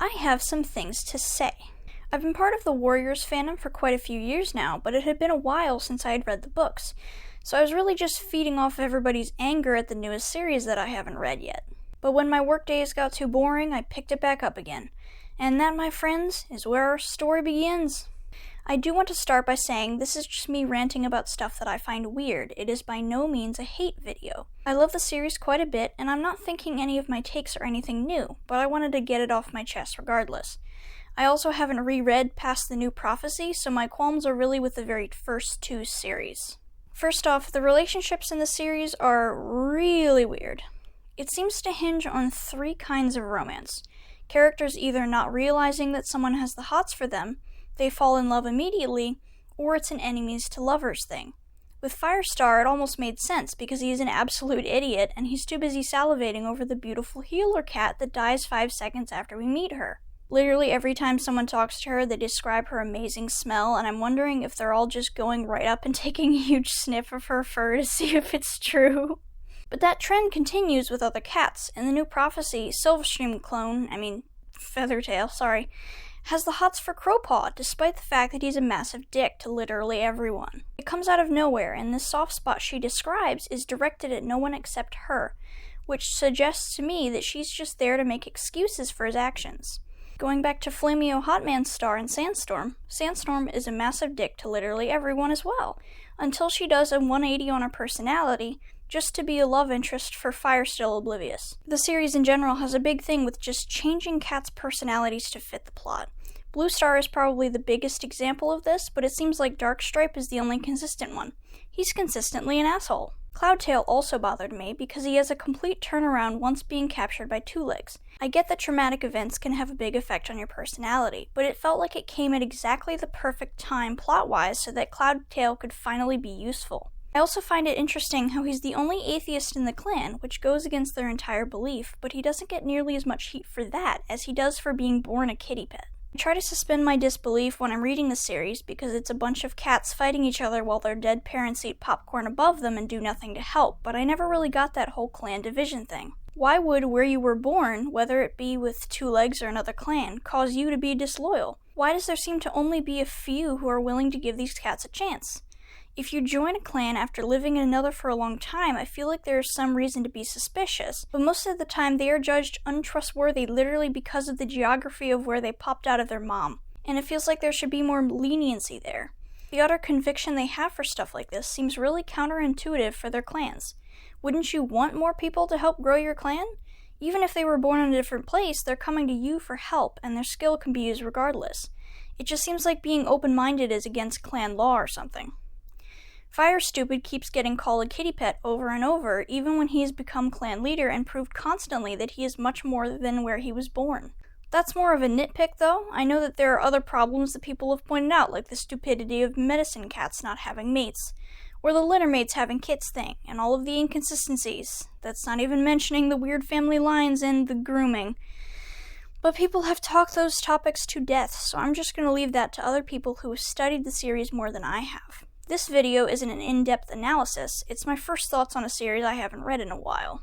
I have some things to say. I've been part of the Warriors fandom for quite a few years now, but it had been a while since I had read the books, so I was really just feeding off everybody's anger at the newest series that I haven't read yet. But when my work days got too boring, I picked it back up again. And that, my friends, is where our story begins. I do want to start by saying this is just me ranting about stuff that I find weird. It is by no means a hate video. I love the series quite a bit, and I'm not thinking any of my takes are anything new, but I wanted to get it off my chest regardless. I also haven't reread past the New Prophecy, so my qualms are really with the very first two series. First off, the relationships in the series are really weird. It seems to hinge on three kinds of romance. Characters either not realizing that someone has the hots for them, they fall in love immediately, or it's an enemies to lovers thing. With Firestar, it almost made sense because he is an absolute idiot and he's too busy salivating over the beautiful healer cat that dies 5 seconds after we meet her. Literally every time someone talks to her, they describe her amazing smell, and I'm wondering if they're all just going right up and taking a huge sniff of her fur to see if it's true. But that trend continues with other cats. In the New Prophecy, Silverstream clone, Feathertail, has the hots for Crowpaw, despite the fact that he's a massive dick to literally everyone. It comes out of nowhere, and this soft spot she describes is directed at no one except her, which suggests to me that she's just there to make excuses for his actions. Going back to Flameo Hotman's star in Sandstorm, Sandstorm is a massive dick to literally everyone as well, until she does a 180 on her personality, just to be a love interest for Fire Still Oblivious. The series in general has a big thing with just changing cats' personalities to fit the plot. Blue Star is probably the biggest example of this, but it seems like Darkstripe is the only consistent one. He's consistently an asshole. Cloudtail also bothered me because he has a complete turnaround once being captured by Two Legs. I get that traumatic events can have a big effect on your personality, but it felt like it came at exactly the perfect time plot-wise so that Cloudtail could finally be useful. I also find it interesting how he's the only atheist in the clan, which goes against their entire belief, but he doesn't get nearly as much heat for that as he does for being born a kitty pet. I try to suspend my disbelief when I'm reading the series because it's a bunch of cats fighting each other while their dead parents eat popcorn above them and do nothing to help, but I never really got that whole clan division thing. Why would where you were born, whether it be with Two Legs or another clan, cause you to be disloyal? Why does there seem to only be a few who are willing to give these cats a chance? If you join a clan after living in another for a long time, I feel like there is some reason to be suspicious, but most of the time they are judged untrustworthy literally because of the geography of where they popped out of their mom, and it feels like there should be more leniency there. The utter conviction they have for stuff like this seems really counterintuitive for their clans. Wouldn't you want more people to help grow your clan? Even if they were born in a different place, they're coming to you for help, and their skill can be used regardless. It just seems like being open-minded is against clan law or something. Fire Stupid keeps getting called a kitty pet over and over, even when he has become clan leader and proved constantly that he is much more than where he was born. That's more of a nitpick though. I know that there are other problems that people have pointed out, like the stupidity of medicine cats not having mates, or the litter mates having kits thing, and all of the inconsistencies. That's not even mentioning the weird family lines and the grooming. But people have talked those topics to death, so I'm just going to leave that to other people who have studied the series more than I have. This video isn't an in-depth analysis, it's my first thoughts on a series I haven't read in a while.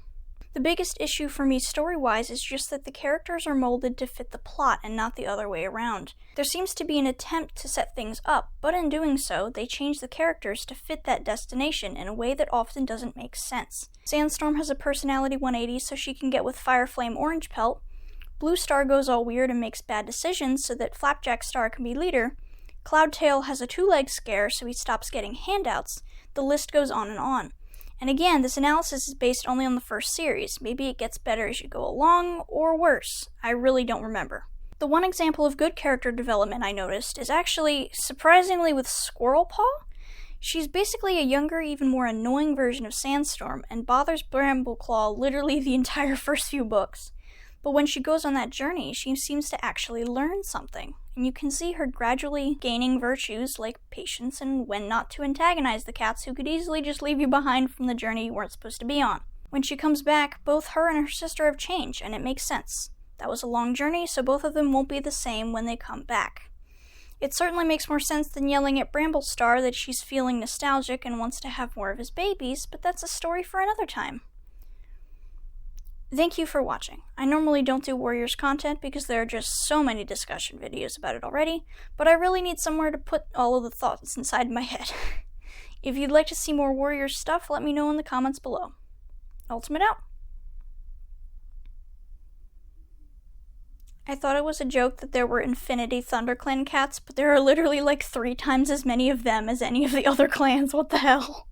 The biggest issue for me story-wise is just that the characters are molded to fit the plot and not the other way around. There seems to be an attempt to set things up, but in doing so, they change the characters to fit that destination in a way that often doesn't make sense. Sandstorm has a personality 180 so she can get with Fireflame Orange Pelt, Blue Star goes all weird and makes bad decisions so that Flapjack Star can be leader, Cloudtail has a two-leg scare so he stops getting handouts, the list goes on and on. And again, this analysis is based only on the first series. Maybe it gets better as you go along, or worse. I really don't remember. The one example of good character development I noticed is actually, surprisingly, with Squirrelpaw. She's basically a younger, even more annoying version of Sandstorm, and bothers Brambleclaw literally the entire first few books. But when she goes on that journey, she seems to actually learn something, and you can see her gradually gaining virtues like patience and when not to antagonize the cats who could easily just leave you behind from the journey you weren't supposed to be on. When she comes back, both her and her sister have changed, and it makes sense. That was a long journey, so both of them won't be the same when they come back. It certainly makes more sense than yelling at Bramblestar that she's feeling nostalgic and wants to have more of his babies, but that's a story for another time. Thank you for watching. I normally don't do Warriors content because there are just so many discussion videos about it already, but I really need somewhere to put all of the thoughts inside my head. If you'd like to see more Warriors stuff, let me know in the comments below. Ultimate out. I thought it was a joke that there were Infinity ThunderClan cats, but there are literally like 3 times as many of them as any of the other clans. What the hell?